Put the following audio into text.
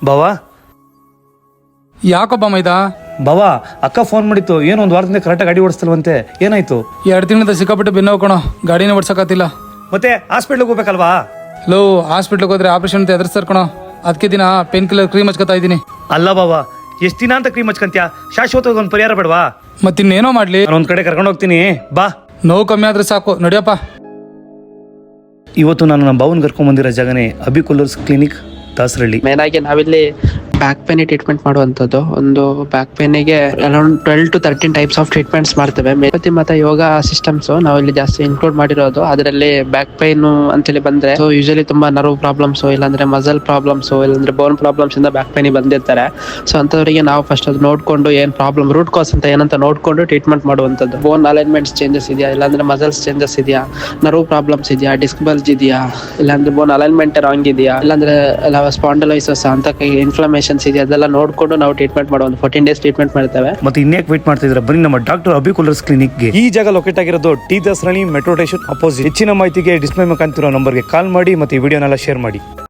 ಬಾವಾ ಯಾಕಪ್ಪ ಮೈದಾ? ಬಾವಾ, ಅಕ್ಕ ಫೋನ್ ಮಾಡಿತ್ತು, ಏನು ಒಂದು ವಾರದಿಂದ ಕರೆಕ್ಟಾಗಿ ಗಾಡಿ ಓಡಿಸ್ತಲ್ವಂತೆ, ಏನಾಯ್ತು? 2 ತಿಂಗಳಿಂದ ಸಿಕ್ಕಾಪಟ್ಟೆ ಬೆನ್ನು ಕಣೋ, ಗಾಡಿನೇ ಓಡ್ಸಕ್ಕಾತಿಲ್ಲ. ಮತ್ತೆ ಹಾಸ್ಪಿಟ್ಲಿಗೆ ಹೋಗ್ಬೇಕಲ್ವಾ? ಲೋ, ಹಾಸ್ಪಿಟ್ಲಿಗೆ ಹೋದ್ರೆ ಆಪರೇಷನ್ ಅಂತ ಎದುರಿಸ್ತಾರ ಕಣೋ, ಅದಕ್ಕೆ ದಿನ ಪೇನ್ ಕಿಲ್ಲರ್ ಕ್ರೀಮ್ ಹಚ್ಕೊತಾ ಇದ್ದೀನಿ. ಅಲ್ಲ ಬಾವಾ, ಎಷ್ಟು ದಿನ ಅಂತ ಕ್ರೀಮ್ ಹಚ್ಕಂತ್ಯಾ? ಶಾಶ್ವತವಾಗಿ ಒಂದು ಪರಿಹಾರ ಬೇಡವಾ? ಮತ್ತಿನ್ನೇನೋ ಮಾಡ್ಲಿ, ನಾನು ಒಂದು ಕಡೆ ಕರ್ಕೊಂಡು ಹೋಗ್ತೀನಿ, ಬಾ. ನೋವು ಕಮ್ಮಿ ಆದ್ರೆ ಸಾಕು, ನಡಿಯಪ್ಪ. ಇವತ್ತು ನಾನು ನಮ್ಮ ಬಾವನ್ ಕರ್ಕೊಂಡ್ ಬಂದಿರೋ ಜಾಗನೇ Abhi coolers clinic, Dasarahalli. Main ಆಗಿ ನಾವಿಲ್ಲಿ ಬ್ಯಾಕ್ ಪೇನ್ ಟ್ರೀಟ್ಮೆಂಟ್ ಮಾಡುವಂಥದ್ದು. ಒಂದು ಬ್ಯಾಕ್ ಪೇನಿಗೆ around 12 to 13 types of treatments ಮಾಡ್ತೇವೆ. ಮತ್ತೆ ಯೋಗ ಸಿಸ್ಟಮ್ಸ್ ನಾವಿಲ್ಲಿ ಜಾಸ್ತಿ ಇನ್ಕ್ಲೂಡ್ ಮಾಡಿರೋದು. ಅದರಲ್ಲಿ ಬ್ಯಾಕ್ ಪೇನ್ ಅಂತೇಳಿ ಬಂದ್ರೆ ಯೂಶಲಿ ತುಂಬಾ ನರ್ವ್ ಪ್ರಾಬ್ಲಮ್ಸ್, ಇಲ್ಲಾಂದ್ರೆ ಮಸಲ್ ಪ್ರಾಬ್ಲಮ್ಸ್, ಇಲ್ಲಾಂದ್ರೆ ಬೋನ್ ಪ್ರಾಬ್ಲಮ್ಸ್ ಇಂದ ಬ್ಯಾಕ್ ಪೇನ್ ಬಂದಿರ್ತಾರೆ. ಸೊ ಅಂತವರಿಗೆ ನಾವು ಫಸ್ಟ್ ಅದು ನೋಡ್ಕೊಂಡು ಏನ್ ಪ್ರಾಬ್ಲಮ್, ರೂಟ್ ಕಾಸ್ ಅಂತ ಏನಂತ ನೋಡ್ಕೊಂಡು ಟ್ರೀಟ್ಮೆಂಟ್ ಮಾಡುವಂಥದ್ದು. ಬೋನ್ ಅಲೈನ್ಮೆಂಟ್ಸ್ ಚೇಂಜಸ್ ಇದೆಯಾ, ಇಲ್ಲಾಂದ್ರೆ ಮಸಲ್ಸ್ ಚೇಂಜಸ್ ಇದೆಯಾ, ನರ್ವ್ ಪ್ರಾಬ್ಲಮ್ಸ್ ಇದೆಯಾ, ಡಿಸ್ಕ್ ಬಲ್ಜ್ ಇದೆಯಾ, ಇಲ್ಲಾಂದ್ರೆ ಬೋನ್ ಅಲೈನ್ಮೆಂಟ್ ರಾಂಗ್ ಇದೆಯಾ, ಇಲ್ಲಾಂದ್ರೆ ಸ್ಪಾಂಡಲೈಸಸ್ ಅಂತ ಇನ್ಫ್ಲಮೇಷನ್ಸ್ ಇದೆಯಾ, ಅದೆಲ್ಲ ನೋಡ್ಕೊಂಡು ನಾವು ಟ್ರೀಟ್ಮೆಂಟ್ ಮಾಡುವ 14 ಡೇಸ್ ಟ್ರೀಟ್ಮೆಂಟ್ ಮಾಡ್ತೇವೆ. ಮತ್ತೆ ಇನ್ನೇಕ್ ವೇಟ್ ಮಾಡ್ತಿದ್ರೆ, ಬನ್ನಿ ನಮ್ಮ ಡಾಕ್ಟರ್ ಅಭಿ ಕೂಲರ್ಸ್ ಕ್ಲಿನಿಕ್ಗೆ. ಈ ಜಾಗ ಲೊಕೇಟ್ ಆಗಿರೋದು T Dasarahalli metro station opposite. ಹೆಚ್ಚಿನ ಮಾಹಿತಿಗೆ ಡಿಸ್ಪ್ಲೇ ಮೇಲೆ ಕಾಣ್ತಿರೋ ನಂಬರ್ಗೆ ಕಾಲ್ ಮಾಡಿ, ಮತ್ತೆ ಈ ವಿಡಿಯೋನೆಲ್ಲ ಶೇರ್ ಮಾಡಿ.